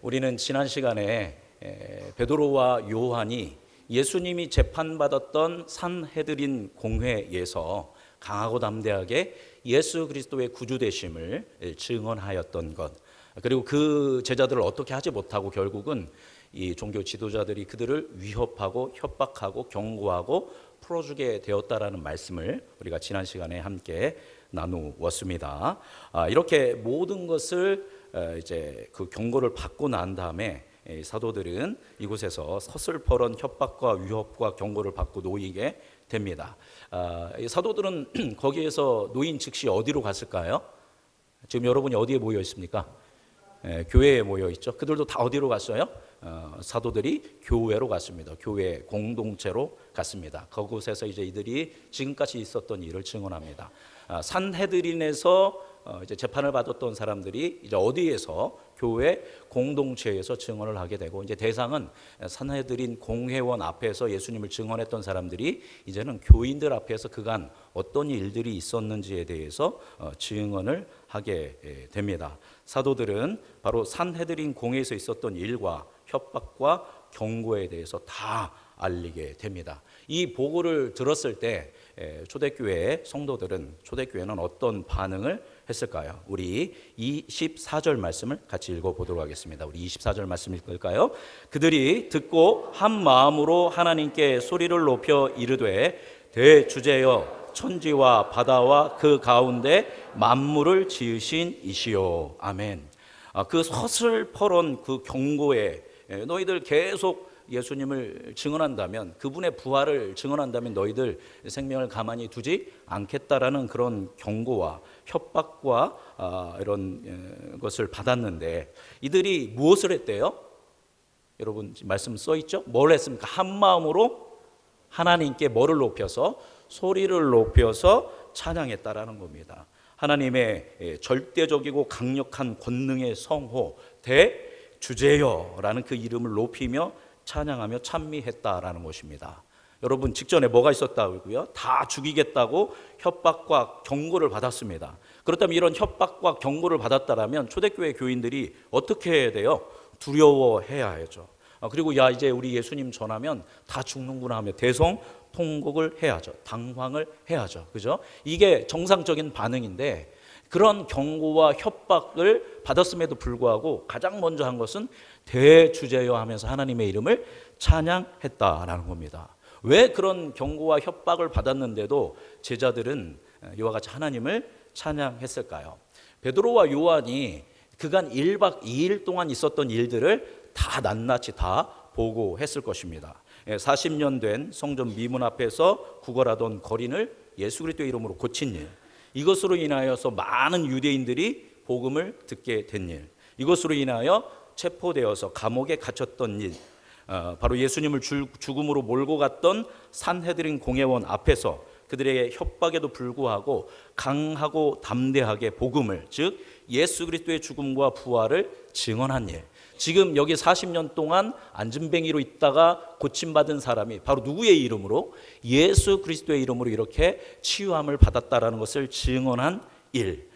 우리는 지난 시간에 베드로와 요한이 예수님이 재판받았던 산헤드린 공회에서 강하고 담대하게 예수 그리스도의 구주 되심을 증언하였던 것, 그리고 그 제자들을 어떻게 하지 못하고 결국은 이 종교 지도자들이 그들을 위협하고 협박하고 경고하고 풀어주게 되었다라는 말씀을 우리가 지난 시간에 함께 나누었습니다. 이렇게 모든 것을 이제 그 경고를 받고 난 다음에 사도들은 이곳에서 서슬퍼런 협박과 위협과 경고를 받고 놓이게 됩니다. 사도들은 거기에서 놓인 즉시 어디로 갔을까요? 지금 여러분이 어디에 모여 있습니까? 교회에 모여 있죠. 그들도 다 어디로 갔어요? 사도들이 교회로 갔습니다. 교회 공동체로 갔습니다. 그곳에서 이제 이들이 지금까지 있었던 일을 증언합니다. 산헤드린에서 이제 재판을 받았던 사람들이 이제 어디에서 교회 공동체에서 증언을 하게 되고, 이제 대상은 산헤드린 공회원 앞에서 예수님을 증언했던 사람들이 이제는 교인들 앞에서 그간 어떤 일들이 있었는지에 대해서 증언을 하게 됩니다. 사도들은 바로 산헤드린 공회에서 있었던 일과 협박과 경고에 대해서 다 알리게 됩니다. 이 보고를 들었을 때 초대교회 성도들은, 초대교회는 어떤 반응을 했을까요? 우리 24절 말씀을 같이 읽어보도록 하겠습니다. 우리 24절 말씀 읽을까요? 그들이 듣고 한 마음으로 하나님께 소리를 높여 이르되 대주제여 천지와 바다와 그 가운데 만물을 지으신 이시오. 아멘. 그 서슬퍼런 그 경고에 너희들 계속 예수님을 증언한다면, 그분의 부활을 증언한다면 너희들 생명을 가만히 두지 않겠다라는 그런 경고와 협박과 이런 것을 받았는데, 이들이 무엇을 했대요? 여러분 말씀 써 있죠? 뭘 했습니까? 한 마음으로 하나님께 뭐를 높여서? 소리를 높여서 찬양했다라는 겁니다. 하나님의 절대적이고 강력한 권능의 성호 대주제여라는 그 이름을 높이며 찬양하며 찬미했다라는 것입니다. 여러분, 직전에 뭐가 있었다고요? 다 죽이겠다고 협박과 경고를 받았습니다. 그렇다면 이런 협박과 경고를 받았다라면 초대교회 교인들이 어떻게 해야 돼요? 두려워해야 하죠. 그리고 이제 우리 예수님 전하면 다 죽는구나 하며 대성통곡을 해야죠. 당황을 해야죠. 그죠? 이게 정상적인 반응인데, 그런 경고와 협박을 받았음에도 불구하고 가장 먼저 한 것은 대주제여 하면서 하나님의 이름을 찬양했다라는 겁니다. 왜 그런 경고와 협박을 받았는데도 제자들은 이와 같이 하나님을 찬양했을까요? 베드로와 요한이 그간 1박 2일 동안 있었던 일들을 다 낱낱이 다 보고했을 것입니다. 40년 된 성전 미문 앞에서 구걸하던 거린을 예수 그리스도의 이름으로 고친 일, 이것으로 인하여서 많은 유대인들이 복음을 듣게 된 일, 이것으로 인하여 체포되어서 감옥에 갇혔던 일, 바로 예수님을 죽음으로 몰고 갔던 산헤드린 공회원 앞에서 그들의 협박에도 불구하고 강하고 담대하게 복음을, 즉 예수 그리스도의 죽음과 부활을 증언한 일, 지금 여기 40년 동안 안진뱅이로 있다가 고침받은 사람이 바로 누구의 이름으로? 예수 그리스도의 이름으로 이렇게 치유함을 받았다라는 것을 증언한 일.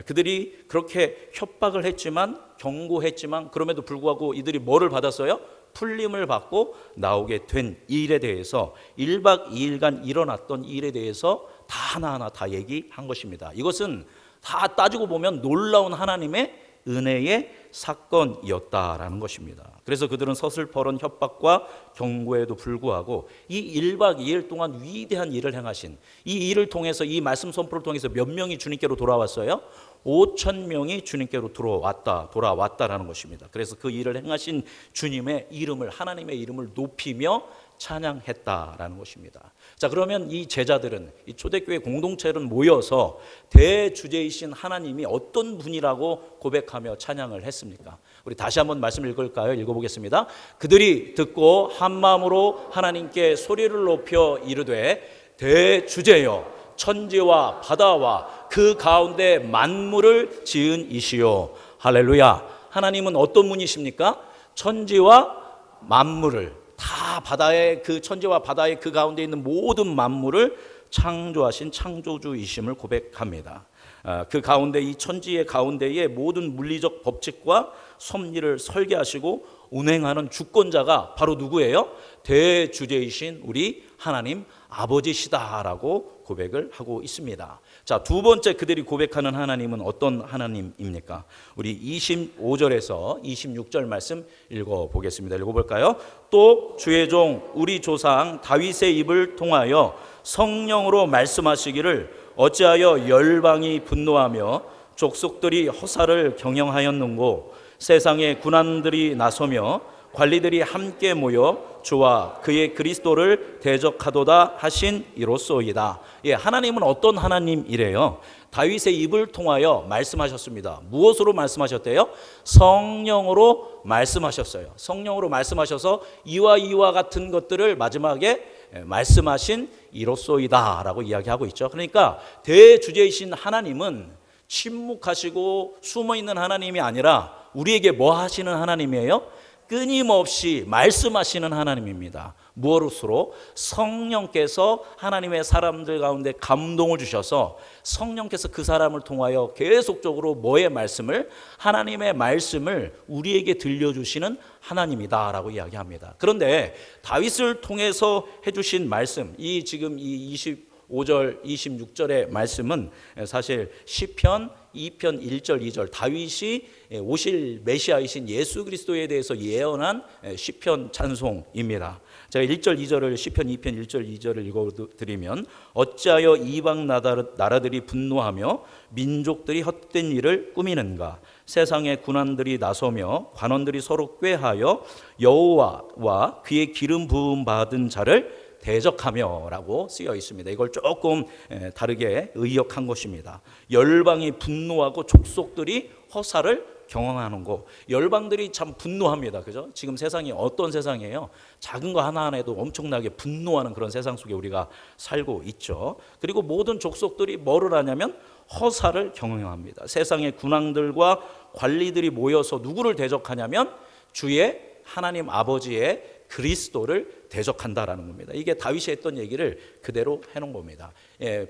그들이 그렇게 협박을 했지만, 경고했지만, 그럼에도 불구하고 이들이 뭐를 받았어요? 풀림을 받고 나오게 된 일에 대해서, 1박 2일간 일어났던 일에 대해서 다 하나하나 다 얘기한 것입니다. 이것은 다 따지고 보면 놀라운 하나님의 은혜의 사건이었다라는 것입니다. 그래서 그들은 서슬퍼런 협박과 경고에도 불구하고 이 1박 2일 동안 위대한 일을 행하신, 이 일을 통해서, 이 말씀 선포를 통해서 몇 명이 주님께로 돌아왔어요? 5천 명이 주님께로 돌아왔다라는 것입니다. 그래서 그 일을 행하신 주님의 이름을, 하나님의 이름을 높이며 찬양했다라는 것입니다. 자, 그러면 이 제자들은, 이 초대교회 공동체는 모여서 대주제이신 하나님이 어떤 분이라고 고백하며 찬양을 했습니까? 우리 다시 한번 말씀 읽을까요? 읽어보겠습니다. 그들이 듣고 한 마음으로 하나님께 소리를 높여 이르되 대주제여 천지와 바다와 그 가운데 만물을 지은 이시오. 할렐루야. 하나님은 어떤 분이십니까? 천지와 만물을, 다 바다의 그 천지와 바다의 그 가운데 있는 모든 만물을 창조하신 창조주이심을 고백합니다. 그 가운데 이 천지의 가운데에 모든 물리적 법칙과 섭리를 설계하시고 운행하는 주권자가 바로 누구예요? 대주제이신 우리 하나님 아버지시다라고 고백을 하고 있습니다. 자, 두 번째 그들이 고백하는 하나님은 어떤 하나님입니까? 우리 25절에서 26절 말씀 읽어보겠습니다. 읽어볼까요? 또 주의 종 우리 조상 다윗의 입을 통하여 성령으로 말씀하시기를 어찌하여 열방이 분노하며 족속들이 허사를 경영하였는고 세상의 군왕들이 나서며 관리들이 함께 모여 주와 그의 그리스도를 대적하도다 하신 이로소이다. 예, 하나님은 어떤 하나님이래요? 다윗의 입을 통하여 말씀하셨습니다. 무엇으로 말씀하셨대요? 성령으로 말씀하셨어요. 성령으로 말씀하셔서 이와 같은 것들을 마지막에 말씀하신 이로소이다 라고 이야기하고 있죠. 그러니까 대주제이신 하나님은 침묵하시고 숨어있는 하나님이 아니라 우리에게 뭐 하시는 하나님이에요? 끊임없이 말씀하시는 하나님입니다. 무엇으로? 성령께서 하나님의 사람들 가운데 감동을 주셔서 성령께서 그 사람을 통하여 계속적으로 뭐의 말씀을? 하나님의 말씀을 우리에게 들려주시는 하나님이다라고 이야기합니다. 그런데 다윗을 통해서 해주신 말씀, 이 지금 이 25절, 26절의 말씀은 사실 시편 2편 1절 2절 다윗이 오실 메시아이신 예수 그리스도에 대해서 예언한 시편 찬송입니다. 제가 1절 2절을 시편 2편 1절 2절을 읽어드리면 어찌하여 이방 나라들이 분노하며 민족들이 헛된 일을 꾸미는가 세상의 군왕들이 나서며 관원들이 서로 꾀하여 여호와와 그의 기름 부음 받은 자를 대적하며 라고 쓰여 있습니다. 이걸 조금 다르게 의역한 것입니다. 열방이 분노하고 족속들이 허사를 경영하는 거. 열방들이 참 분노합니다. 그죠? 지금 세상이 어떤 세상이에요? 작은 거 하나하나에도 엄청나게 분노하는 그런 세상 속에 우리가 살고 있죠. 그리고 모든 족속들이 뭐를 하냐면 허사를 경영합니다. 세상의 군왕들과 관리들이 모여서 누구를 대적하냐면 주의 하나님 아버지의 그리스도를 대적한다라는 겁니다. 이게 다윗이 했던 얘기를 그대로 해놓은 겁니다.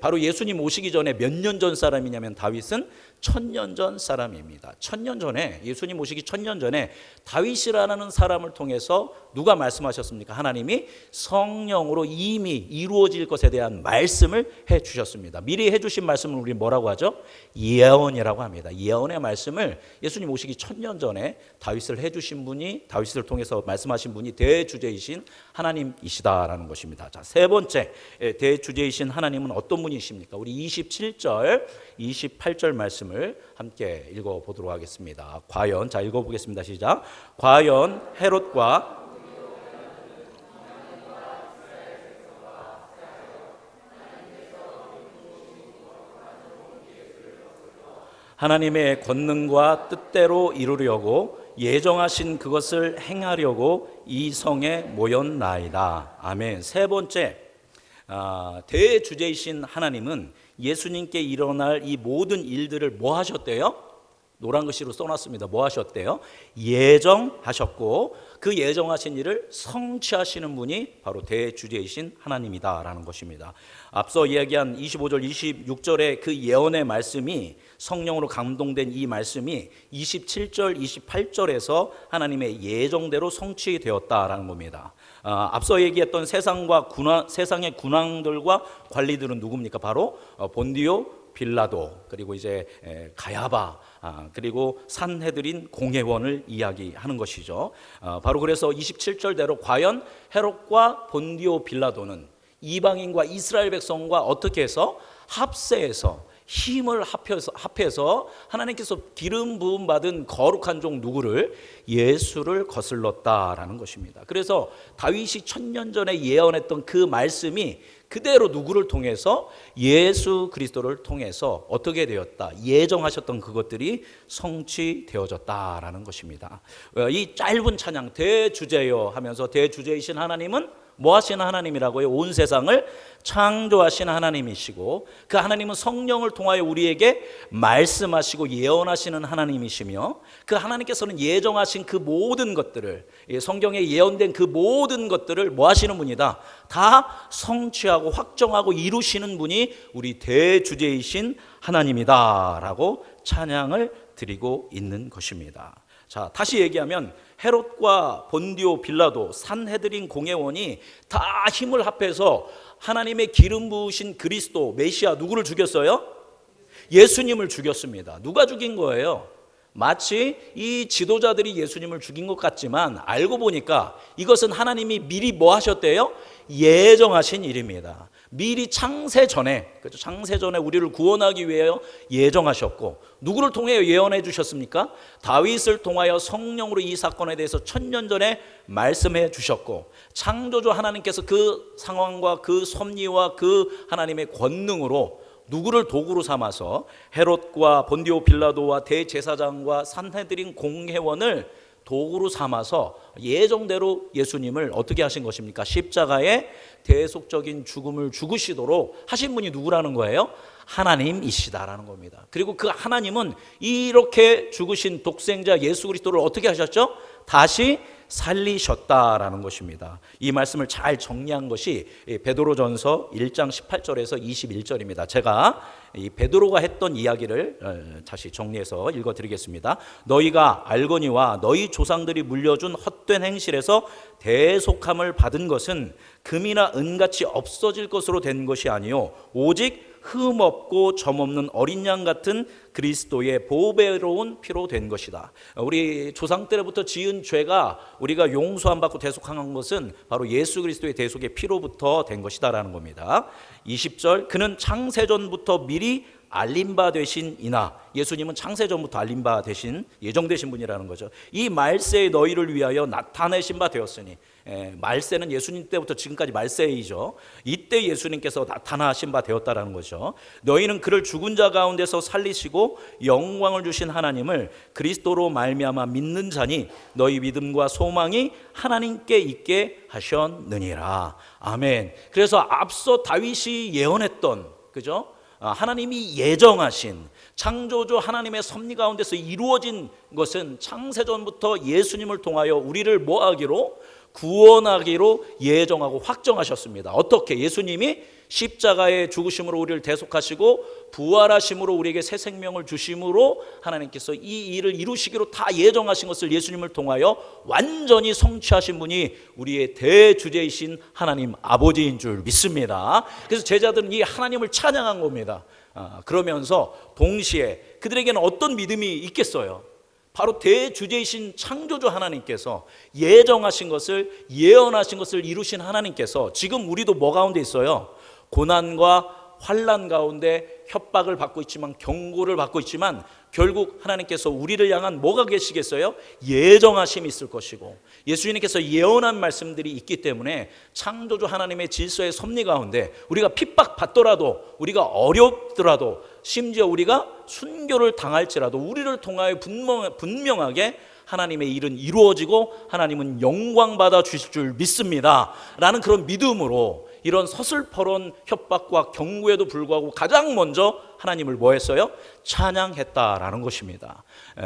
바로 예수님 오시기 전에 몇 년 전 사람이냐면 다윗은 1000년 전 사람입니다. 1000년 전에 예수님 오시기 1000년 전에 다윗이라는 사람을 통해서 누가 말씀하셨습니까? 하나님이 성령으로 이미 이루어질 것에 대한 말씀을 해주셨습니다. 미리 해주신 말씀을 우리 뭐라고 하죠? 예언이라고 합니다. 예언의 말씀을 예수님 오시기 1000년 전에 다윗을 해주신 분이 다윗을 통해서 말씀하신 분이 대주제이신 하나님이시다라는 것입니다. 자, 세 번째 대주제이신 하나님은 어떤 분이십니까? 우리 27절, 28절 말씀을 함께 읽어보도록 하겠습니다. 과연, 자 읽어보겠습니다. 시작. 과연 헤롯과 하나님의 권능과 뜻대로 이루려고 예정하신 그것을 행하려고 이 성에 모였나이다. 아멘. 세 번째, 대주제이신 하나님은 예수님께 일어날 이 모든 일들을 뭐 하셨대요? 노란 글씨로 써놨습니다. 뭐 하셨대요? 예정하셨고 그 예정하신 일을 성취하시는 분이 바로 대주제이신 하나님이다라는 것입니다. 앞서 이야기한 25절, 26절의 그 예언의 말씀이 성령으로 감동된 이 말씀이 27절, 28절에서 하나님의 예정대로 성취되었다라는 겁니다. 앞서 얘기했던 세상의 군왕들과 관리들은 누굽니까? 바로 본디오 빌라도, 그리고 이제 가야바, 그리고 산헤드린 공회원을 이야기하는 것이죠. 바로 그래서 27절대로 과연 헤롯과 본디오 빌라도는 이방인과 이스라엘 백성과 어떻게 해서 합세해서 힘을 합해서 하나님께서 기름 부음 받은 거룩한 종 누구를? 예수를 거슬렀다라는 것입니다. 그래서 다윗이 1000년 전에 예언했던 그 말씀이 그대로 누구를 통해서? 예수 그리스도를 통해서 어떻게 되었다? 예정하셨던 그것들이 성취되어졌다라는 것입니다. 이 짧은 찬양 대주제여 하면서 대주제이신 하나님은 뭐 하시는 하나님이라고요? 온 세상을 창조하시는 하나님이시고, 그 하나님은 성령을 통하여 우리에게 말씀하시고 예언하시는 하나님이시며, 그 하나님께서는 예정하신 그 모든 것들을, 성경에 예언된 그 모든 것들을 뭐 하시는 분이다? 다 성취하고 확정하고 이루시는 분이 우리 대주제이신 하나님이다 라고 찬양을 드리고 있는 것입니다. 자, 다시 얘기하면 헤롯과 본디오 빌라도, 산헤드린 공회원이 다 힘을 합해서 하나님의 기름 부으신 그리스도 메시아 누구를 죽였어요? 예수님을 죽였습니다. 누가 죽인 거예요? 마치 이 지도자들이 예수님을 죽인 것 같지만 알고 보니까 이것은 하나님이 미리 뭐 하셨대요? 예정하신 일입니다. 미리 창세 전에, 그렇죠? 창세 전에 우리를 구원하기 위하여 예정하셨고, 누구를 통해 예언해 주셨습니까? 다윗을 통하여 성령으로 이 사건에 대해서 1000년 전에 말씀해 주셨고, 창조주 하나님께서 그 상황과 그 섭리와 그 하나님의 권능으로 누구를 도구로 삼아서 헤롯과 본디오 빌라도와 대제사장과 산헤드린 공회원을 도구로 삼아서 예정대로 예수님을 어떻게 하신 것입니까? 십자가에 대속적인 죽음을 죽으시도록 하신 분이 누구라는 거예요? 하나님이시다라는 겁니다. 그리고 그 하나님은 이렇게 죽으신 독생자 예수 그리스도를 어떻게 하셨죠? 다시 살리셨다라는 것입니다. 이 말씀을 잘 정리한 것이 베드로전서 1장 18절에서 21절입니다. 제가 이 베드로가 했던 이야기를 다시 정리해서 읽어드리겠습니다. 너희가 알거니와 너희 조상들이 물려준 헛된 행실에서 대속함을 받은 것은 금이나 은같이 없어질 것으로 된 것이 아니요 오직 흠없고 점없는 어린 양 같은 그리스도의 보배로운 피로 된 것이다. 우리 조상 때부터 지은 죄가 우리가 용서 안 받고 대속한 것은 바로 예수 그리스도의 대속의 피로부터 된 것이다라는 겁니다. 20절, 그는 창세전부터 미리 알린 바 되신 이나, 예수님은 창세전부터 알린 바 되신 예정되신 분이라는 거죠. 이 말세에 너희를 위하여 나타내신 바 되었으니, 말세는 예수님 때부터 지금까지 말세이죠. 이때 예수님께서 나타나신 바 되었다라는 거죠. 너희는 그를 죽은 자 가운데서 살리시고 영광을 주신 하나님을 그리스도로 말미암아 믿는 자니 너희 믿음과 소망이 하나님께 있게 하셨느니라. 아멘. 그래서 앞서 다윗이 예언했던, 그죠? 하나님이 예정하신 창조주 하나님의 섭리 가운데서 이루어진 것은 창세전부터 예수님을 통하여 우리를 뭐하기로? 구원하기로 예정하고 확정하셨습니다. 어떻게? 예수님이 십자가의 죽으심으로 우리를 대속하시고 부활하심으로 우리에게 새 생명을 주심으로 하나님께서 이 일을 이루시기로 다 예정하신 것을 예수님을 통하여 완전히 성취하신 분이 우리의 대주제이신 하나님 아버지인 줄 믿습니다. 그래서 제자들은 이 하나님을 찬양한 겁니다. 그러면서 동시에 그들에게는 어떤 믿음이 있겠어요? 바로 대주제이신 창조주 하나님께서 예정하신 것을, 예언하신 것을 이루신 하나님께서 지금 우리도 뭐 가운데 있어요? 고난과 환난 가운데 협박을 받고 있지만, 경고를 받고 있지만 결국 하나님께서 우리를 향한 뭐가 계시겠어요? 예정하심이 있을 것이고, 예수님께서 예언한 말씀들이 있기 때문에 창조주 하나님의 질서의 섭리 가운데 우리가 핍박받더라도, 우리가 어렵더라도, 심지어 우리가 순교를 당할지라도 우리를 통하여 분명하게 하나님의 일은 이루어지고 하나님은 영광 받아 주실 줄 믿습니다 라는 그런 믿음으로 이런 서슬퍼런 협박과 경고에도 불구하고 가장 먼저 하나님을 뭐 했어요? 찬양했다라는 것입니다.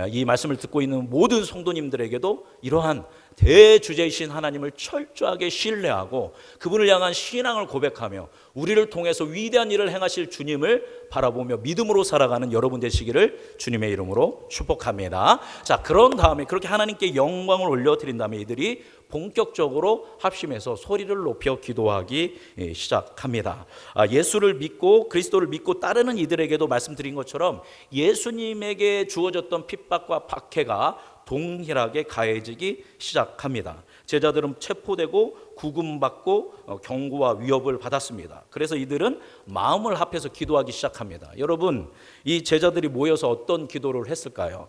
이 말씀을 듣고 있는 모든 성도님들에게도 이러한 대주제이신 하나님을 철저하게 신뢰하고 그분을 향한 신앙을 고백하며 우리를 통해서 위대한 일을 행하실 주님을 바라보며 믿음으로 살아가는 여러분 되시기를 주님의 이름으로 축복합니다. 자, 그런 다음에 그렇게 하나님께 영광을 올려드린 다음에 이들이 본격적으로 합심해서 소리를 높여 기도하기 시작합니다. 예수를 믿고 그리스도를 믿고 따르는 이들에게도 말씀드린 것처럼 예수님에게 주어졌던 핍박과 박해가 동일하게 가해지기 시작합니다. 제자들은 체포되고 구금받고 경고와 위협을 받았습니다. 그래서 이들은 마음을 합해서 기도하기 시작합니다. 여러분, 이 제자들이 모여서 어떤 기도를 했을까요?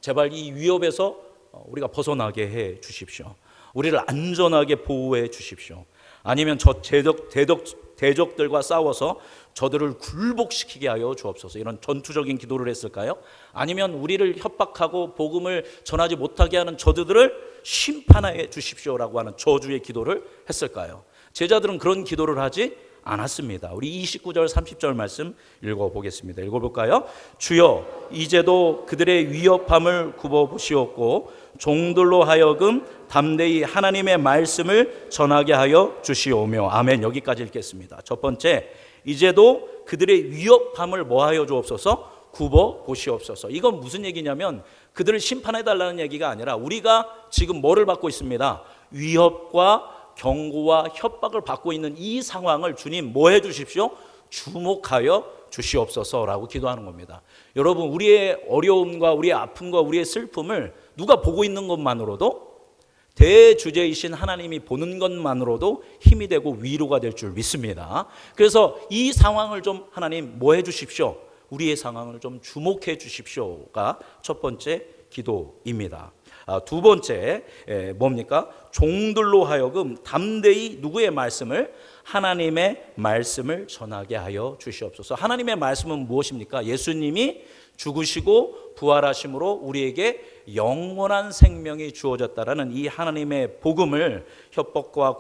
제발 이 위협에서 우리가 벗어나게 해 주십시오. 우리를 안전하게 보호해 주십시오. 아니면 저 대적들과 싸워서 저들을 굴복시키게 하여 주옵소서. 이런 전투적인 기도를 했을까요? 아니면 우리를 협박하고 복음을 전하지 못하게 하는 저들을 심판해 주십시오라고 하는 저주의 기도를 했을까요? 제자들은 그런 기도를 하지 않았습니다. 우리 29절 30절 말씀 읽어보겠습니다. 읽어볼까요? 주여 이제도 그들의 위협함을 굽어보시옵고 종들로 하여금 담대히 하나님의 말씀을 전하게 하여 주시오며. 아멘. 여기까지 읽겠습니다. 첫 번째, 이제도 그들의 위협함을 뭐하여 주옵소서? 굽어보시옵소서. 이건 무슨 얘기냐면 그들을 심판해달라는 얘기가 아니라 우리가 지금 뭐를 받고 있습니다? 위협과 경고와 협박을 받고 있는 이 상황을 주님 뭐 해주십시오? 주목하여 주시옵소서라고 기도하는 겁니다. 여러분, 우리의 어려움과 우리의 아픔과 우리의 슬픔을 누가 보고 있는 것만으로도, 대주제이신 하나님이 보는 것만으로도 힘이 되고 위로가 될 줄 믿습니다. 그래서 이 상황을 좀 하나님 뭐 해주십시오? 우리의 상황을 좀 주목해 주십시오가 첫 번째 기도입니다. 두 번째 뭡니까? 종들로 하여금 담대히 누구의 말씀을? 하나님의 말씀을 전하게 하여 주시옵소서. 하나님의 말씀은 무엇입니까? 예수님이 죽으시고 부활하심으로 우리에게 영원한 생명이 주어졌다라는 이 하나님의 복음을 협박과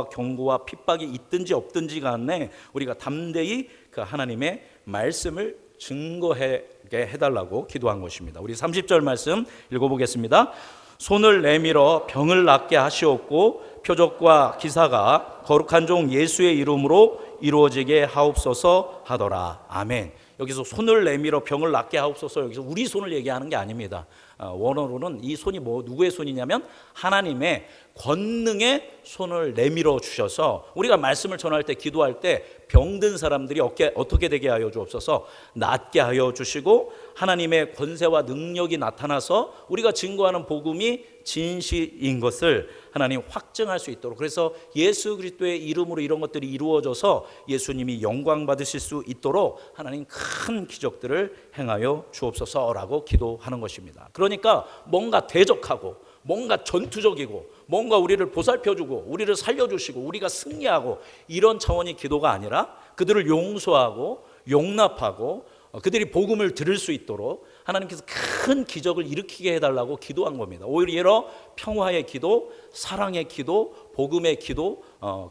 경고와 핍박이 있든지 없든지 간에 우리가 담대히 그 하나님의 말씀을 증거하게 해달라고 기도한 것입니다. 우리 30절 말씀 읽어보겠습니다. 손을 내밀어 병을 낫게 하시옵고 표적과 기사가 거룩한 종 예수의 이름으로 이루어지게 하옵소서 하더라. 아멘. 여기서 손을 내밀어 병을 낫게 하옵소서, 여기서 우리 손을 얘기하는 게 아닙니다. 원어로는 이 손이 누구의 손이냐면 하나님의 권능의 손을 내밀어 주셔서 우리가 말씀을 전할 때, 기도할 때 병든 사람들이 어떻게 되게 하여 주옵소서? 낫게 하여 주시고 하나님의 권세와 능력이 나타나서 우리가 증거하는 복음이 진실인 것을 하나님 확증할 수 있도록, 그래서 예수 그리스도의 이름으로 이런 것들이 이루어져서 예수님이 영광 받으실 수 있도록 하나님 큰 기적들을 행하여 주옵소서라고 기도하는 것입니다. 그러니까 뭔가 대적하고 뭔가 전투적이고 뭔가 우리를 보살펴주고 우리를 살려주시고 우리가 승리하고 이런 차원의 기도가 아니라 그들을 용서하고 용납하고 그들이 복음을 들을 수 있도록 하나님께서 큰 기적을 일으키게 해달라고 기도한 겁니다. 오히려 평화의 기도, 사랑의 기도, 복음의 기도,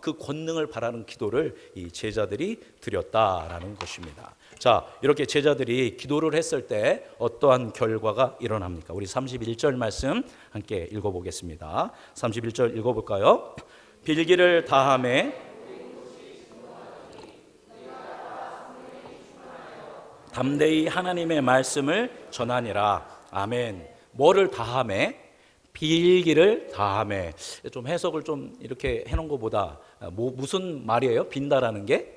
그 권능을 바라는 기도를 이 제자들이 드렸다라는 것입니다. 자, 이렇게 제자들이 기도를 했을 때 어떠한 결과가 일어납니까? 우리 31절 말씀 함께 읽어보겠습니다. 31절 읽어볼까요? 빌기를 다하매 담대히 하나님의 말씀을 전하니라. 아멘. 뭐를 다하매? 빌기를 다하매. 좀 해석을 좀 이렇게 해놓은 것보다 무슨 말이에요? 빈다라는 게?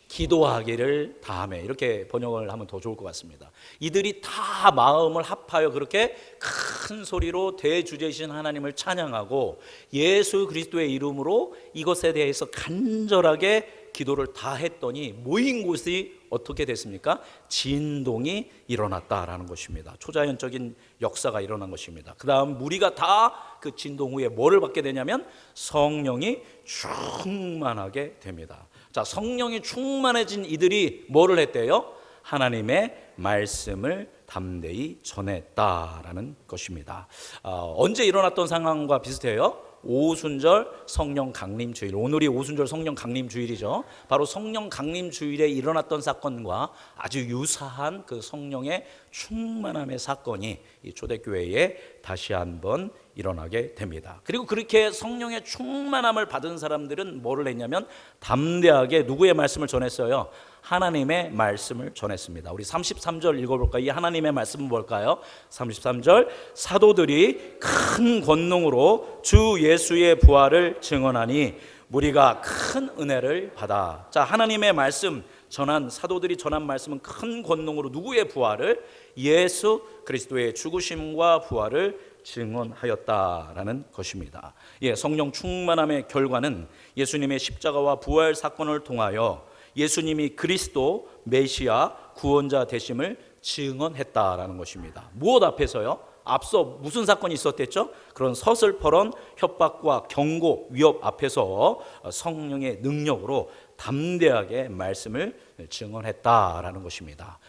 기도하기를 다하매. 이렇게 번역을 하면 더 좋을 것 같습니다. 이들이 다 마음을 합하여 그렇게 큰 소리로 대주제이신 하나님을 찬양하고 예수 그리스도의 이름으로 이것에 대해서 간절하게 기도를 다 했더니 모인 곳이 어떻게 됐습니까? 진동이 일어났다라는 것입니다. 초자연적인 역사가 일어난 것입니다. 그 다음 무리가 다 그 진동 후에 뭐를 받게 되냐면 성령이 충만하게 됩니다. 자, 성령이 충만해진 이들이 뭐를 했대요? 하나님의 말씀을 담대히 전했다라는 것입니다. 언제 일어났던 상황과 비슷해요? 오순절 성령 강림 주일. 오늘이 오순절 성령 강림 주일이죠. 바로 성령 강림 주일에 일어났던 사건과 아주 유사한 그 성령의 충만함의 사건이 이 초대교회에 다시 한번 일어나게 됩니다. 그리고 그렇게 성령의 충만함을 받은 사람들은 뭐를 했냐면 담대하게 누구의 말씀을 전했어요? 하나님의 말씀을 전했습니다. 우리 33절 읽어볼까요? 이 하나님의 말씀은 뭘까요? 33절, 사도들이 큰 권능으로 주 예수의 부활을 증언하니 무리가 큰 은혜를 받아. 자, 하나님의 말씀 전한, 사도들이 전한 말씀은 큰 권능으로 누구의 부활을? 예수 그리스도의 죽으심과 부활을 증언하였다라는 것입니다. 성령 충만함의 결과는 예수님의 십자가와 부활 사건을 통하여 예수님이 그리스도, 메시아, 구원자 되심을 증언했다라는 것입니다. 무엇 앞에서요? 앞서 무슨 사건이 있었댔죠? 그런 서슬퍼런 협박과 경고, 위협 앞에서 성령의 능력으로 담대하게 말씀을 증언했다라는 것입니다.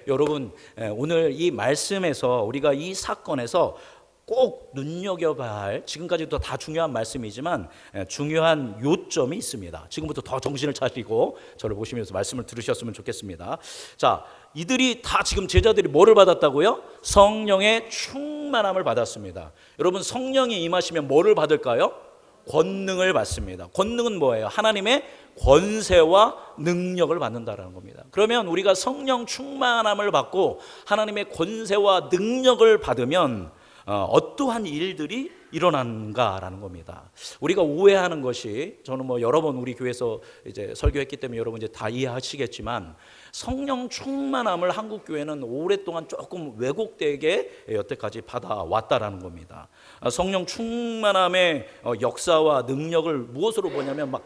여러분, 오늘 이 말씀에서 우리가 이 사건에서 꼭 눈여겨봐야 할, 지금까지도 다 중요한 말씀이지만 중요한 요점이 있습니다. 지금부터 더 정신을 차리고 저를 보시면서 말씀을 들으셨으면 좋겠습니다. 자, 이들이 다 지금 제자들이 뭐를 받았다고요? 성령의 충만함을 받았습니다. 여러분, 성령이 임하시면 뭐를 받을까요? 권능을 받습니다. 권능은 뭐예요? 하나님의 권세와 능력을 받는다라는 겁니다. 그러면 우리가 성령 충만함을 받고 하나님의 권세와 능력을 받으면 어떠한 일들이 일어난가라는 겁니다. 우리가 오해하는 것이, 저는 뭐 여러 번 우리 교회에서 이제 설교했기 때문에 여러분 이제 다 이해하시겠지만, 성령 충만함을 한국 교회는 오랫동안 조금 왜곡되게 여태까지 받아왔다라는 겁니다. 성령 충만함의 역사와 능력을 무엇으로 보냐면 막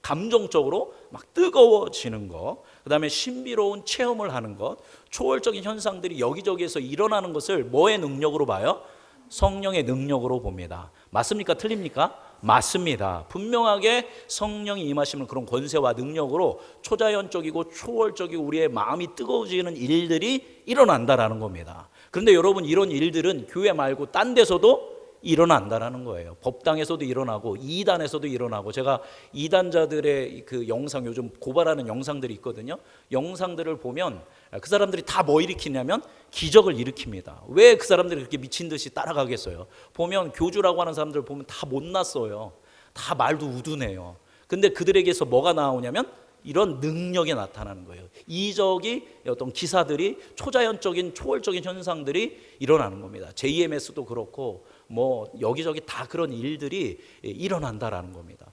감정적으로 막 뜨거워지는 것, 그 다음에 신비로운 체험을 하는 것, 초월적인 현상들이 여기저기에서 일어나는 것을 뭐의 능력으로 봐요? 성령의 능력으로 봅니다. 맞습니까? 틀립니까? 맞습니다. 분명하게 성령이 임하시는 그런 권세와 능력으로 초자연적이고 초월적이고 우리의 마음이 뜨거워지는 일들이 일어난다라는 겁니다. 그런데 여러분, 이런 일들은 교회 말고 딴 데서도 일어난다라는 거예요. 법당에서도 일어나고 이단에서도 일어나고, 제가 이단자들의 그 영상, 요즘 고발하는 영상들이 있거든요. 영상들을 보면 그 사람들이 다 뭐 일으키냐면 기적을 일으킵니다. 왜 그 사람들이 그렇게 미친 듯이 따라가겠어요? 보면 교주라고 하는 사람들 보면 다 못났어요. 다 말도 우둔해요. 근데 그들에게서 뭐가 나오냐면 이런 능력이 나타나는 거예요. 이적이, 어떤 기사들이, 초자연적인 초월적인 현상들이 일어나는 겁니다. JMS도 그렇고 뭐 여기저기 다 그런 일들이 일어난다라는 겁니다.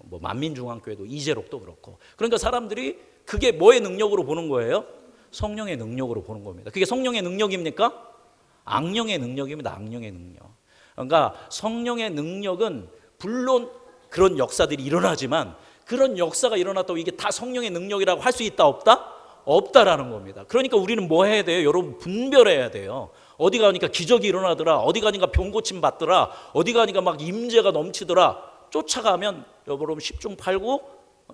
뭐 만민중앙교회도 이재록도 그렇고. 그러니까 사람들이 그게 뭐의 능력으로 보는 거예요? 성령의 능력으로 보는 겁니다. 그게 성령의 능력입니까? 악령의 능력입니다. 악령의 능력. 그러니까 성령의 능력은 물론 그런 역사들이 일어나지만, 그런 역사가 일어났다고 이게 다 성령의 능력이라고 할 수 있다 없다? 없다라는 겁니다. 그러니까 우리는 뭐 해야 돼요? 여러분, 분별해야 돼요. 어디 가니까 기적이 일어나더라, 어디 가니까 병 고침 받더라, 어디 가니까 막 임재가 넘치더라, 쫓아가면 여러분 십중팔구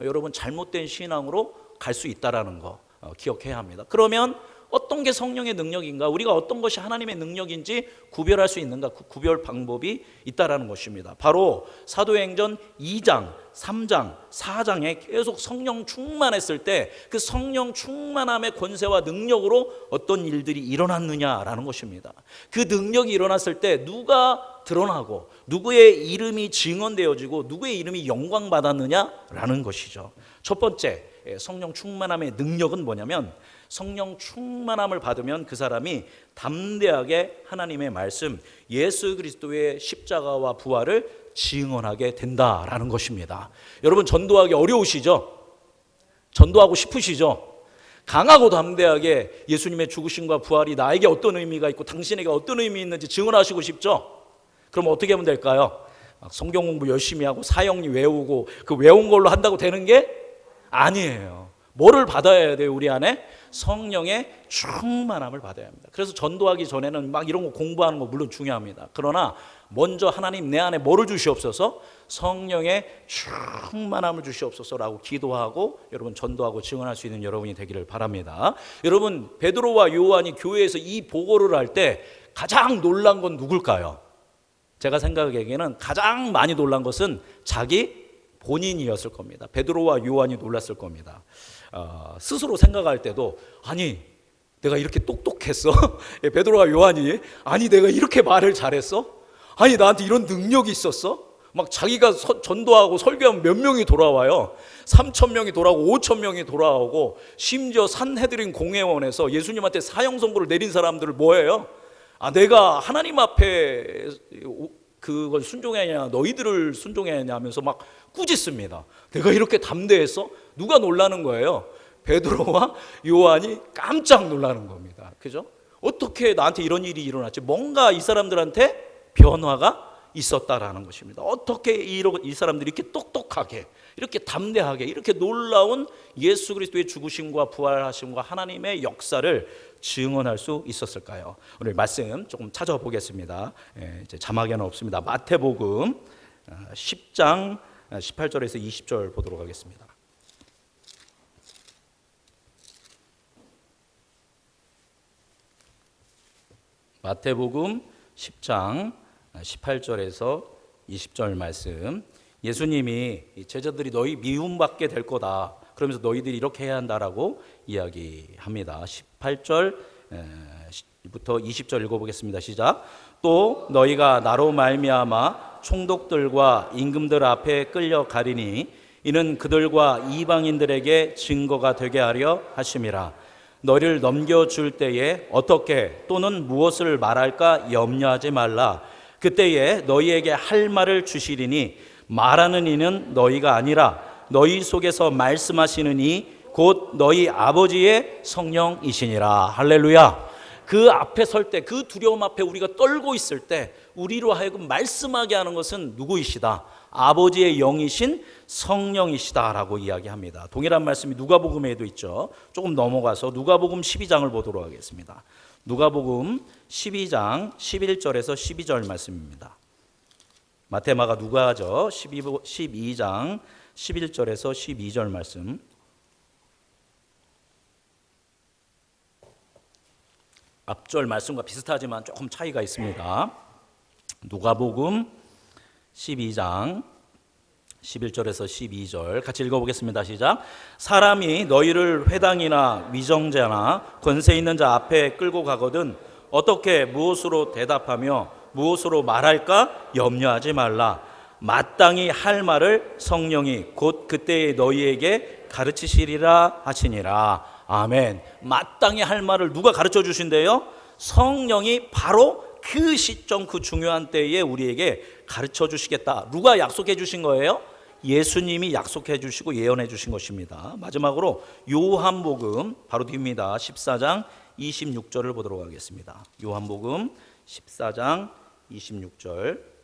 여러분 잘못된 신앙으로 갈 수 있다라는 거 기억해야 합니다. 그러면 어떤 게 성령의 능력인가, 우리가 어떤 것이 하나님의 능력인지 구별할 수 있는가, 그 구별 방법이 있다라는 것입니다. 바로 사도행전 2장, 3장, 4장에 계속 성령 충만했을 때 그 성령 충만함의 권세와 능력으로 어떤 일들이 일어났느냐라는 것입니다. 그 능력이 일어났을 때 누가 드러나고 누구의 이름이 증언되어지고 누구의 이름이 영광받았느냐라는 것이죠. 첫 번째, 성령 충만함의 능력은 뭐냐면, 성령 충만함을 받으면 그 사람이 담대하게 하나님의 말씀, 예수 그리스도의 십자가와 부활을 증언하게 된다라는 것입니다. 여러분, 전도하기 어려우시죠? 전도하고 싶으시죠? 강하고 담대하게 예수님의 죽으심과 부활이 나에게 어떤 의미가 있고 당신에게 어떤 의미 있는지 증언하시고 싶죠? 그럼 어떻게 하면 될까요? 성경 공부 열심히 하고 사형리 외우고 그 외운 걸로 한다고 되는 게 아니에요. 뭐를 받아야 돼요? 우리 안에 성령의 충만함을 받아야 합니다. 그래서 전도하기 전에는 막 이런 거 공부하는 거 물론 중요합니다. 그러나 먼저 하나님, 내 안에 뭐를 주시옵소서? 성령의 충만함을 주시옵소서라고 기도하고 여러분 전도하고 증언할 수 있는 여러분이 되기를 바랍니다. 여러분, 베드로와 요한이 교회에서 이 보고를 할 때 가장 놀란 건 누굴까요? 제가 생각하기에는 가장 많이 놀란 것은 자기 본인이었을 겁니다. 베드로와 요한이 놀랐을 겁니다. 스스로 생각할 때도, 아니 내가 이렇게 똑똑했어? 베드로와 요한이, 아니 내가 이렇게 말을 잘했어? 아니 나한테 이런 능력이 있었어? 막 자기가 전도하고 설교하면 몇 명이 돌아와요. 3,000명이 돌아오고 5,000명이 돌아오고, 심지어 산헤드린 공회원에서 예수님한테 사형 선고를 내린 사람들을 뭐예요? 내가 하나님 앞에 그걸 순종해야 너희들을 순종해야 하면서 막 꾸짖습니다. 내가 이렇게 담대했어? 누가 놀라는 거예요? 베드로와 요한이 깜짝 놀라는 겁니다. 그죠? 어떻게 나한테 이런 일이 일어났지? 뭔가 이 사람들한테 변화가 있었다라는 것입니다. 어떻게 이 사람들이 이렇게 똑똑하게, 이렇게 담대하게, 이렇게 놀라운 예수 그리스도의 죽으심과 부활하심과 하나님의 역사를 증언할 수 있었을까요? 오늘 말씀 조금 찾아보겠습니다. 이제 자막에는 없습니다. 마태복음 10장 18절에서 20절 보도록 하겠습니다. 마태복음 10장 18절에서 20절 말씀. 예수님이 제자들이 너희 미움받게 될 거다, 그러면서 너희들이 이렇게 해야 한다라고 이야기합니다. 18절부터 20절 읽어보겠습니다. 시작. 또 너희가 나로 말미암아 총독들과 임금들 앞에 끌려가리니 이는 그들과 이방인들에게 증거가 되게 하려 하심이라. 너희를 넘겨줄 때에 어떻게 또는 무엇을 말할까 염려하지 말라. 그때에 너희에게 할 말을 주시리니 말하는 이는 너희가 아니라 너희 속에서 말씀하시는 이 곧 너희 아버지의 성령이시니라. 할렐루야. 그 앞에 설 때, 그 두려움 앞에 우리가 떨고 있을 때 우리로 하여금 말씀하게 하는 것은 누구이시다? 아버지의 영이신 성령이시다라고 이야기합니다. 동일한 말씀이 누가복음에도 있죠. 조금 넘어가서 누가복음 12장을 보도록 하겠습니다. 누가복음 12장 11절에서 12절 말씀입니다. 마테마가 누가죠. 12장 11절에서 12절 말씀. 앞절 말씀과 비슷하지만 조금 차이가 있습니다. 누가복음 12장 11절에서 12절 같이 읽어보겠습니다. 시작. 사람이 너희를 회당이나 위정자나 권세 있는 자 앞에 끌고 가거든 어떻게 무엇으로 대답하며 무엇으로 말할까 염려하지 말라. 마땅히 할 말을 성령이 곧 그때에 너희에게 가르치시리라 하시니라. 아멘. 마땅히 할 말을 누가 가르쳐 주신대요? 성령이 바로 그 시점, 그 중요한 때에 우리에게 가르쳐 주시겠다. 누가 약속해 주신 거예요? 예수님이 약속해 주시고 예언해 주신 것입니다. 마지막으로 요한복음 바로 뒤입니다. 14장 26절을 보도록 하겠습니다. 요한복음 14장 26절.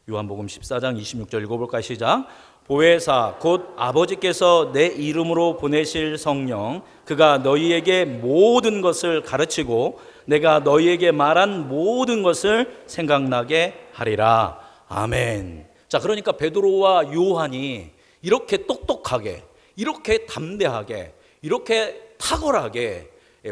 요한복음 14장 26절 읽어볼까요? 시작. 보혜사 곧 아버지께서 내 이름으로 보내실 성령 그가 너희에게 모든 것을 가르치고 내가 너희에게 말한 모든 것을 생각나게 하리라. 아멘. 자, 그러니까 베드로와 요한이 이렇게 똑똑하게, 이렇게 담대하게, 이렇게 탁월하게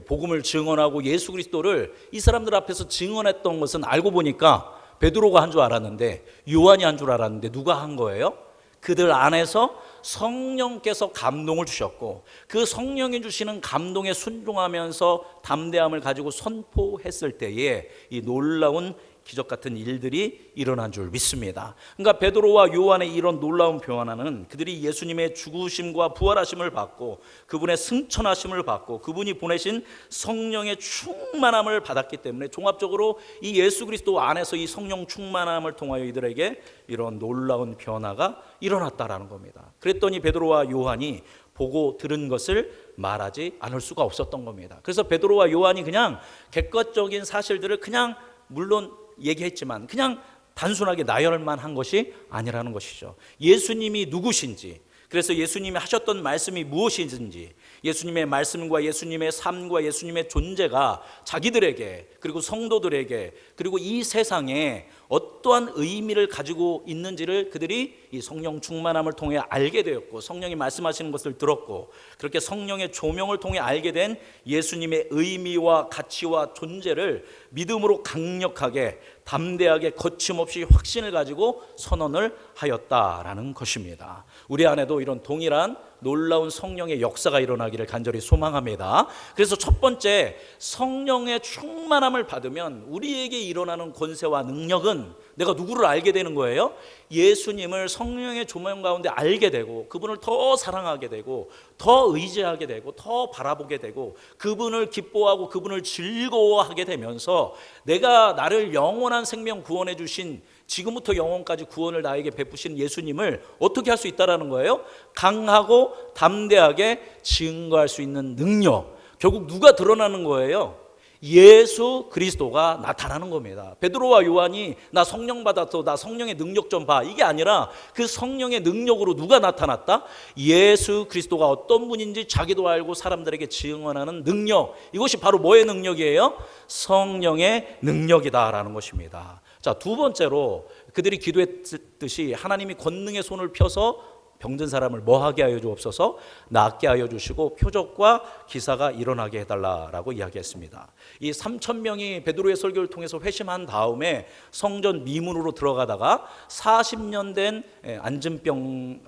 복음을 증언하고 예수 그리스도를 이 사람들 앞에서 증언했던 것은 알고 보니까 베드로가 한 줄 알았는데, 요한이 한 줄 알았는데 누가 한 거예요? 그들 안에서 성령께서 감동을 주셨고 그 성령이 주시는 감동에 순종하면서 담대함을 가지고 선포했을 때에 이 놀라운 기적 같은 일들이 일어난 줄 믿습니다. 그러니까 베드로와 요한의 이런 놀라운 변화는 그들이 예수님의 죽으심과 부활하심을 받고 그분의 승천하심을 받고 그분이 보내신 성령의 충만함을 받았기 때문에 종합적으로 이 예수 그리스도 안에서 이 성령 충만함을 통하여 이들에게 이런 놀라운 변화가 일어났다라는 겁니다. 그랬더니 베드로와 요한이 보고 들은 것을 말하지 않을 수가 없었던 겁니다. 그래서 베드로와 요한이 그냥 객관적인 사실들을 그냥 물론 얘기했지만 그냥 단순하게 나열만 한 것이 아니라는 것이죠. 예수님이 누구신지, 그래서 예수님이 하셨던 말씀이 무엇인지, 예수님의 말씀과 예수님의 삶과 예수님의 존재가 자기들에게 그리고 성도들에게 그리고 이 세상에 어떠한 의미를 가지고 있는지를 그들이 이 성령 충만함을 통해 알게 되었고 성령이 말씀하시는 것을 들었고 그렇게 성령의 조명을 통해 알게 된 예수님의 의미와 가치와 존재를 믿음으로 강력하게 담대하게 거침없이 확신을 가지고 선언을 하였다라는 것입니다. 우리 안에도 이런 동일한 놀라운 성령의 역사가 일어나기를 간절히 소망합니다. 그래서 첫 번째, 성령의 충만함을 받으면 우리에게 일어나는 권세와 능력은 내가 누구를 알게 되는 거예요? 예수님을 성령의 조명 가운데 알게 되고 그분을 더 사랑하게 되고 더 의지하게 되고 더 바라보게 되고 그분을 기뻐하고 그분을 즐거워하게 되면서 내가 나를 영원한 생명 구원해 주신 지금부터 영원까지 구원을 나에게 베푸신 예수님을 어떻게 할 수 있다라는 거예요? 강하고 담대하게 증거할 수 있는 능력. 결국 누가 드러나는 거예요? 예수 그리스도가 나타나는 겁니다. 베드로와 요한이 나 성령 받았어, 나 성령의 능력 좀 봐, 이게 아니라 그 성령의 능력으로 누가 나타났다? 예수 그리스도가 어떤 분인지 자기도 알고 사람들에게 증언하는 능력. 이것이 바로 뭐의 능력이에요? 성령의 능력이다라는 것입니다. 자, 두 번째로 그들이 기도했듯이 하나님이 권능의 손을 펴서 병든 사람을 뭐하게 하여 주옵소서, 낫게 하여 주시고 표적과 기사가 일어나게 해달라라고 이야기했습니다. 이 3,000명이 베드로의 설교를 통해서 회심한 다음에 성전 미문으로 들어가다가 40년 된 안진병이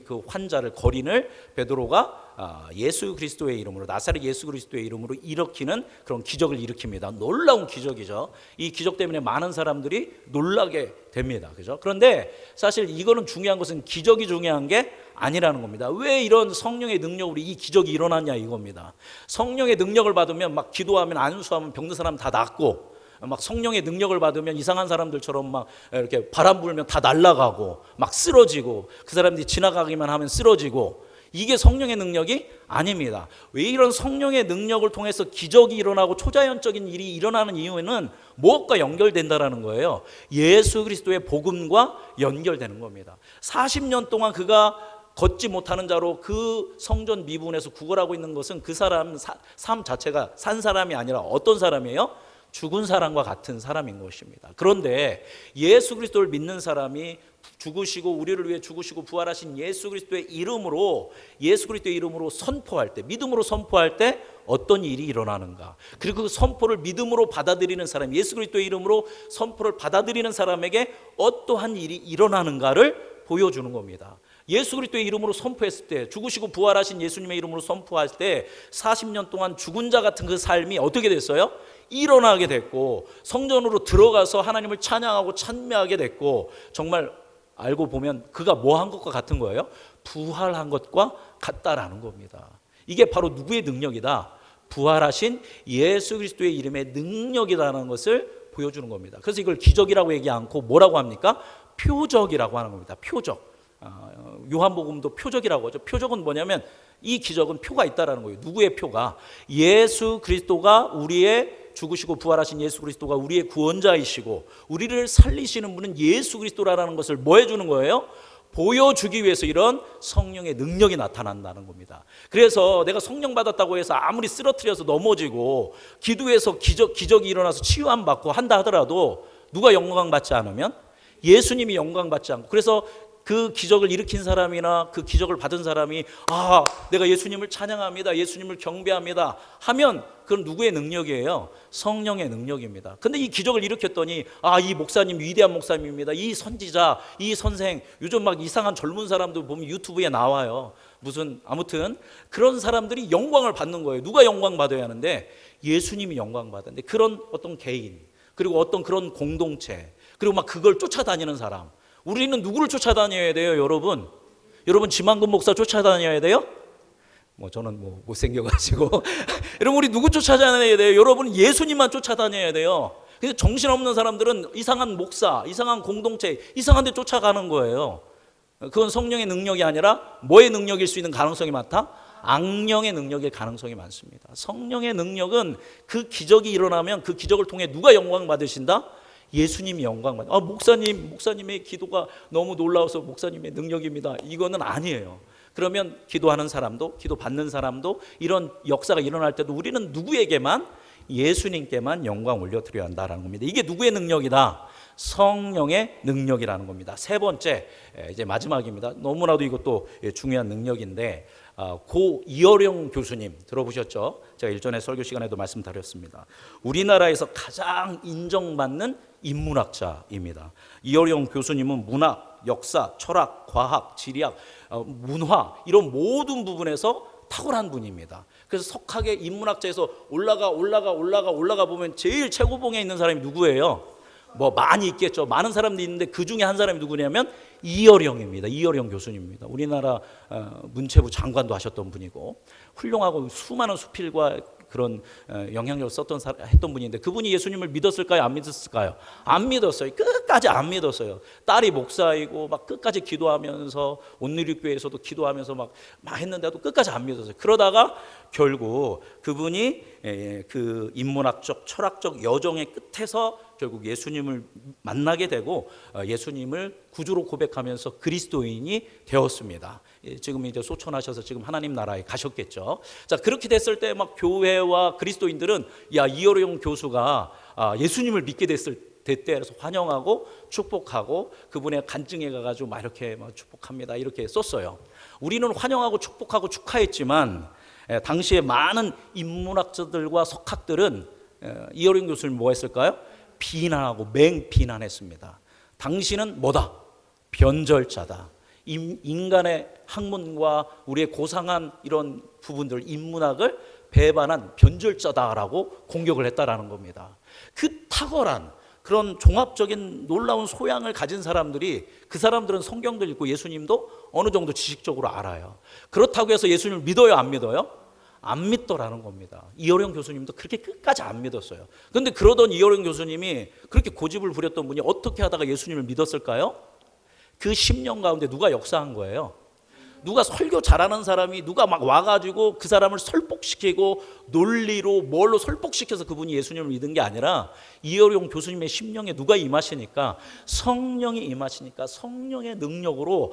그 환자를 거린을 베드로가 예수 그리스도의 이름으로, 나사렛 예수 그리스도의 이름으로 일으키는 그런 기적을 일으킵니다. 놀라운 기적이죠. 이 기적 때문에 많은 사람들이 놀라게 됩니다. 그죠? 그런데 사실 이거는 중요한 것은 기적이 중요한 게 아니라는 겁니다. 왜 이런 성령의 능력으로 이 기적이 일어났냐 이겁니다. 성령의 능력을 받으면 막 기도하면 안수하면 병든 사람 다 낫고, 막 성령의 능력을 받으면 이상한 사람들처럼 막 이렇게 바람 불면 다 날아가고 막 쓰러지고, 그 사람들이 지나가기만 하면 쓰러지고, 이게 성령의 능력이 아닙니다. 왜 이런 성령의 능력을 통해서 기적이 일어나고 초자연적인 일이 일어나는 이유는 무엇과 연결된다라는 거예요? 예수 그리스도의 복음과 연결되는 겁니다. 40년 동안 그가 걷지 못하는 자로 그 성전 미분에서 구걸하고 있는 것은 그 사람 삶 자체가 산 사람이 아니라 어떤 사람이에요? 죽은 사람과 같은 사람인 것입니다. 그런데 예수 그리스도를 믿는 사람이 죽으시고 우리를 위해 죽으시고 부활하신 예수 그리스도의 이름으로 선포할 때, 믿음으로 선포할 때 어떤 일이 일어나는가? 그리고 그 선포를 믿음으로 받아들이는 사람, 예수 그리스도의 이름으로 선포를 받아들이는 사람에게 어떠한 일이 일어나는가를 보여주는 겁니다. 예수 그리스도의 이름으로 선포했을 때, 죽으시고 부활하신 예수님의 이름으로 선포할 때 40년 동안 죽은 자 같은 그 삶이 어떻게 됐어요? 일어나게 됐고, 성전으로 들어가서 하나님을 찬양하고 찬미하게 됐고, 정말 알고 보면 그가 뭐 한 것과 같은 거예요? 부활한 것과 같다라는 겁니다. 이게 바로 누구의 능력이다? 부활하신 예수 그리스도의 이름의 능력이라는 것을 보여주는 겁니다. 그래서 이걸 기적이라고 얘기 않고 뭐라고 합니까? 표적이라고 하는 겁니다. 표적. 요한복음도 표적이라고 하죠. 표적은 뭐냐면 이 기적은 표가 있다라는 거예요. 누구의 표가? 예수 그리스도가 우리의 죽으시고 부활하신 예수 그리스도가 우리의 구원자이시고 우리를 살리시는 분은 예수 그리스도라는 것을 뭐 해주는 거예요? 보여주기 위해서 이런 성령의 능력이 나타난다는 겁니다. 그래서 내가 성령 받았다고 해서 아무리 쓰러뜨려서 넘어지고 기도해서 기적이 일어나서 치유 안 받고 한다 하더라도 누가 영광 받지 않으면? 예수님이 영광 받지 않고, 그래서 그 기적을 일으킨 사람이나 그 기적을 받은 사람이 내가 예수님을 찬양합니다, 예수님을 경배합니다 하면 그건 누구의 능력이에요? 성령의 능력입니다. 근데 이 기적을 일으켰더니 이 목사님 위대한 목사님입니다, 이 선지자, 이 선생, 요즘 막 이상한 젊은 사람들 보면 유튜브에 나와요. 아무튼 그런 사람들이 영광을 받는 거예요. 누가 영광 받아야 하는데? 예수님이 영광 받았는데, 그런 어떤 개인, 그리고 어떤 그런 공동체, 그리고 막 그걸 쫓아다니는 사람, 우리는 누구를 쫓아다녀야 돼요, 여러분? 여러분 지만금 목사 쫓아다녀야 돼요? 저는 못생겨가지고 여러분 우리 누구 쫓아다녀야 돼요? 여러분 예수님만 쫓아다녀야 돼요. 근데 정신없는 사람들은 이상한 목사, 이상한 공동체, 이상한 데 쫓아가는 거예요. 그건 성령의 능력이 아니라 뭐의 능력일 수 있는 가능성이 많다? 악령의 능력일 가능성이 많습니다. 성령의 능력은 그 기적이 일어나면 그 기적을 통해 누가 영광 받으신다? 예수님이 영광 받아. 목사님의 기도가 너무 놀라워서 목사님의 능력입니다. 이거는 아니에요. 그러면 기도하는 사람도, 기도 받는 사람도, 이런 역사가 일어날 때도 우리는 누구에게만? 예수님께만 영광 올려드려야 한다는 겁니다. 이게 누구의 능력이다? 성령의 능력이라는 겁니다. 세 번째, 이제 마지막입니다. 너무나도 이것도 중요한 능력인데, 고 이어령 교수님 들어보셨죠? 제가 일전에 설교 시간에도 말씀드렸습니다. 우리나라에서 가장 인정받는 인문학자입니다. 이어령 교수님은 문학, 역사, 철학, 과학, 지리학, 문화 이런 모든 부분에서 탁월한 분입니다. 그래서 석학의 인문학자에서 올라가 보면 제일 최고봉에 있는 사람이 누구예요? 많이 있겠죠. 많은 사람들이 있는데 그 중에 한 사람이 누구냐면 이어령입니다. 이어령 교수님입니다. 우리나라 문체부 장관도 하셨던 분이고 훌륭하고 수많은 수필과 그런 영향력을 했던 분인데, 그분이 예수님을 믿었을까요? 안 믿었을까요? 안 믿었어요. 끝까지 안 믿었어요. 딸이 목사이고 막 끝까지 기도하면서 온누리교회에서도 기도하면서 막 했는데도 끝까지 안 믿었어요. 그러다가 결국 그분이 그 인문학적, 철학적 여정의 끝에서 결국 예수님을 만나게 되고 예수님을 구주로 고백하면서 그리스도인이 되었습니다. 지금 이제 소천하셔서 지금 하나님 나라에 가셨겠죠. 자, 그렇게 됐을 때 막 교회와 그리스도인들은 이어령 교수가 예수님을 믿게 됐을 대때에서 환영하고 축복하고 그분의 간증에 가가지고 막 이렇게 막 축복합니다 이렇게 썼어요. 우리는 환영하고 축복하고 축하했지만 당시에 많은 인문학자들과 석학들은 이어령 교수님 뭐 했을까요? 비난하고 맹비난했습니다. 당신은 뭐다? 변절자다. 인간의 학문과 우리의 고상한 이런 부분들, 인문학을 배반한 변절자다라고 공격을 했다라는 겁니다. 그 탁월한 그런 종합적인 놀라운 소양을 가진 사람들이, 그 사람들은 성경도 읽고 예수님도 어느 정도 지식적으로 알아요. 그렇다고 해서 예수님을 믿어요, 안 믿어요? 안 믿더라는 겁니다. 이어령 교수님도 그렇게 끝까지 안 믿었어요. 그런데 그러던 이어령 교수님이 그렇게 고집을 부렸던 분이 어떻게 하다가 예수님을 믿었을까요? 그 10년 가운데 누가 역사한 거예요? 누가 설교 잘하는 사람이 누가 막 와가지고 그 사람을 설득시키고 논리로 뭘로 설득시켜서 그분이 예수님을 믿은 게 아니라 이어령 교수님의 심령에 누가 임하시니까, 성령이 임하시니까 성령의 능력으로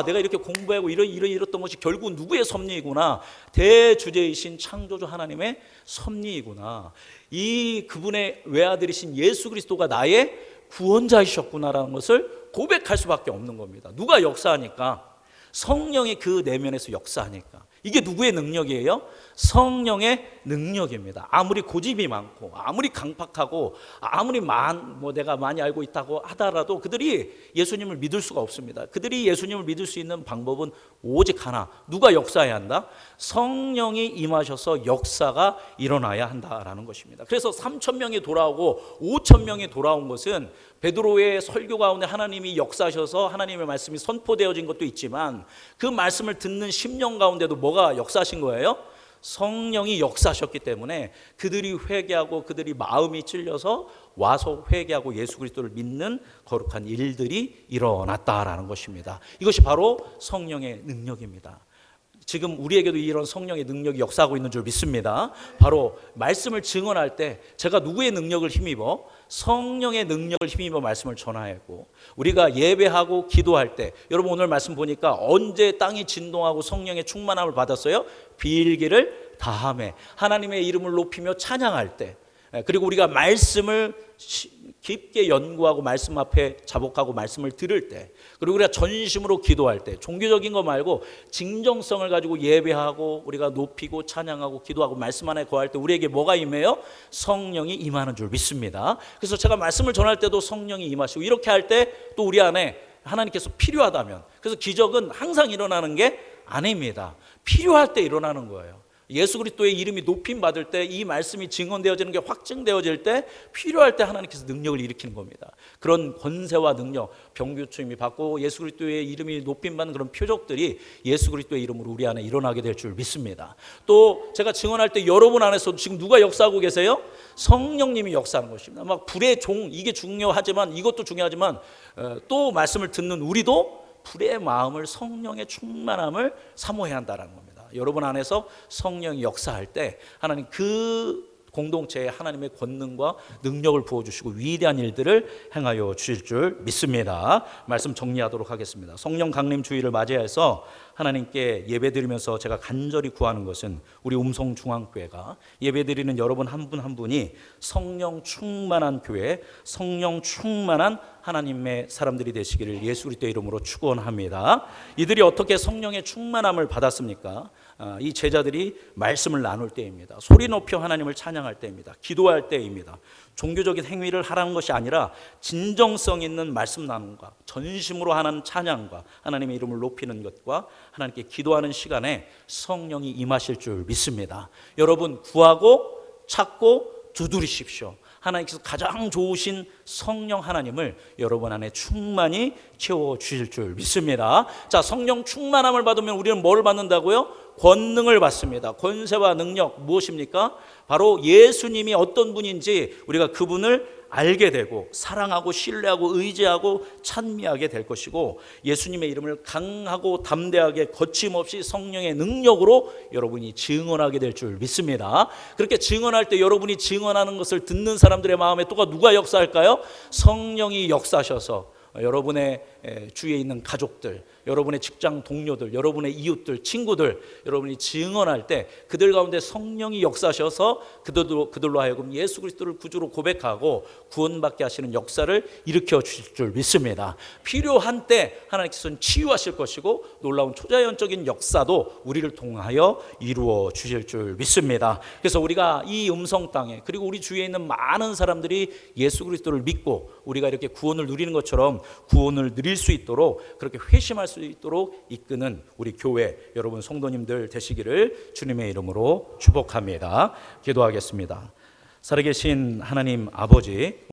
내가 이렇게 공부하고 이랬던 것이 결국 누구의 섭리이구나, 대주제이신 창조주 하나님의 섭리이구나, 이 그분의 외아들이신 예수 그리스도가 나의 구원자이셨구나라는 것을 고백할 수밖에 없는 겁니다. 누가 역사하니까? 성령이 그 내면에서 역사하니까. 이게 누구의 능력이에요? 성령의 능력입니다. 아무리 고집이 많고 아무리 강팍하고 아무리 내가 많이 알고 있다고 하더라도 그들이 예수님을 믿을 수가 없습니다. 그들이 예수님을 믿을 수 있는 방법은 오직 하나. 누가 역사해야 한다? 성령이 임하셔서 역사가 일어나야 한다라는 것입니다. 그래서 3,000명이 돌아오고 5,000명이 돌아온 것은 베드로의 설교 가운데 하나님이 역사하셔서 하나님의 말씀이 선포되어진 것도 있지만, 그 말씀을 듣는 10년 가운데도 뭐가 역사하신 거예요? 성령이 역사하셨기 때문에 그들이 회개하고 그들이 마음이 찔려서 와서 회개하고 예수 그리스도를 믿는 거룩한 일들이 일어났다라는 것입니다. 이것이 바로 성령의 능력입니다. 지금 우리에게도 이런 성령의 능력이 역사하고 있는 줄 믿습니다. 바로 말씀을 증언할 때 제가 누구의 능력을 힘입어? 성령의 능력을 힘입어 말씀을 전하고, 우리가 예배하고 기도할 때, 여러분 오늘 말씀 보니까 언제 땅이 진동하고 성령의 충만함을 받았어요? 비일기를 다함에, 하나님의 이름을 높이며 찬양할 때, 그리고 우리가 말씀을 깊게 연구하고 말씀 앞에 자복하고 말씀을 들을 때, 그리고 우리가 전심으로 기도할 때, 종교적인 거 말고 진정성을 가지고 예배하고 우리가 높이고 찬양하고 기도하고 말씀 안에 거할 때 우리에게 뭐가 임해요? 성령이 임하는 줄 믿습니다. 그래서 제가 말씀을 전할 때도 성령이 임하시고, 이렇게 할 때 또 우리 안에 하나님께서 필요하다면, 그래서 기적은 항상 일어나는 게 아닙니다. 필요할 때 일어나는 거예요. 예수 그리스도의 이름이 높임 받을 때, 이 말씀이 증언되어지는 게 확증되어질 때, 필요할 때 하나님께서 능력을 일으키는 겁니다. 그런 권세와 능력, 병교추임이 받고 예수 그리스도의 이름이 높임 받는 그런 표적들이 예수 그리스도의 이름으로 우리 안에 일어나게 될 줄 믿습니다. 또 제가 증언할 때 여러분 안에서 지금 누가 역사하고 계세요? 성령님이 역사하는 것입니다. 막 불의 종, 이게 중요하지만, 이것도 중요하지만 또 말씀을 듣는 우리도 불의 마음을, 성령의 충만함을 사모해야 한다는 겁니다. 여러분 안에서 성령이 역사할 때 하나님 그 공동체에 하나님의 권능과 능력을 부어주시고 위대한 일들을 행하여 주실 줄 믿습니다. 말씀 정리하도록 하겠습니다. 성령 강림 주일을 맞이해서 하나님께 예배드리면서 제가 간절히 구하는 것은, 우리 음성중앙교회가 예배드리는 여러분 한 분 한 분이 성령 충만한 교회, 성령 충만한 하나님의 사람들이 되시기를 예수 그리스도의 이름으로 축원합니다. 이들이 어떻게 성령의 충만함을 받았습니까? 이 제자들이 말씀을 나눌 때입니다. 소리 높여 하나님을 찬양할 때입니다. 기도할 때입니다. 종교적인 행위를 하라는 것이 아니라 진정성 있는 말씀 나눔과 전심으로 하는 찬양과 하나님의 이름을 높이는 것과 하나님께 기도하는 시간에 성령이 임하실 줄 믿습니다. 여러분 구하고 찾고 두드리십시오. 하나님께서 가장 좋으신 성령 하나님을 여러분 안에 충만히 채워주실 줄 믿습니다. 자, 성령 충만함을 받으면 우리는 뭘 받는다고요? 권능을 받습니다. 권세와 능력 무엇입니까? 바로 예수님이 어떤 분인지 우리가 그분을 알게 되고 사랑하고 신뢰하고 의지하고 찬미하게 될 것이고, 예수님의 이름을 강하고 담대하게 거침없이 성령의 능력으로 여러분이 증언하게 될 줄 믿습니다. 그렇게 증언할 때 여러분이 증언하는 것을 듣는 사람들의 마음에 또 누가 역사할까요? 성령이 역사하셔서 여러분의 주위에 있는 가족들, 여러분의 직장 동료들, 여러분의 이웃들, 친구들, 여러분이 증언할 때 그들 가운데 성령이 역사하셔서 그들로 하여금 예수 그리스도를 구주로 고백하고 구원받게 하시는 역사를 일으켜 주실 줄 믿습니다. 필요한 때 하나님께서는 치유하실 것이고 놀라운 초자연적인 역사도 우리를 통하여 이루어 주실 줄 믿습니다. 그래서 우리가 이 음성 땅에, 그리고 우리 주위에 있는 많은 사람들이 예수 그리스도를 믿고 우리가 이렇게 구원을 누리는 것처럼 구원을 누릴 수 있도록, 그렇게 회심할 수 있도록 이끄는 우리 교회 여러분 성도님들 되시기를 주님의 이름으로 축복합니다. 기도하겠습니다. 살아계신 하나님 아버지,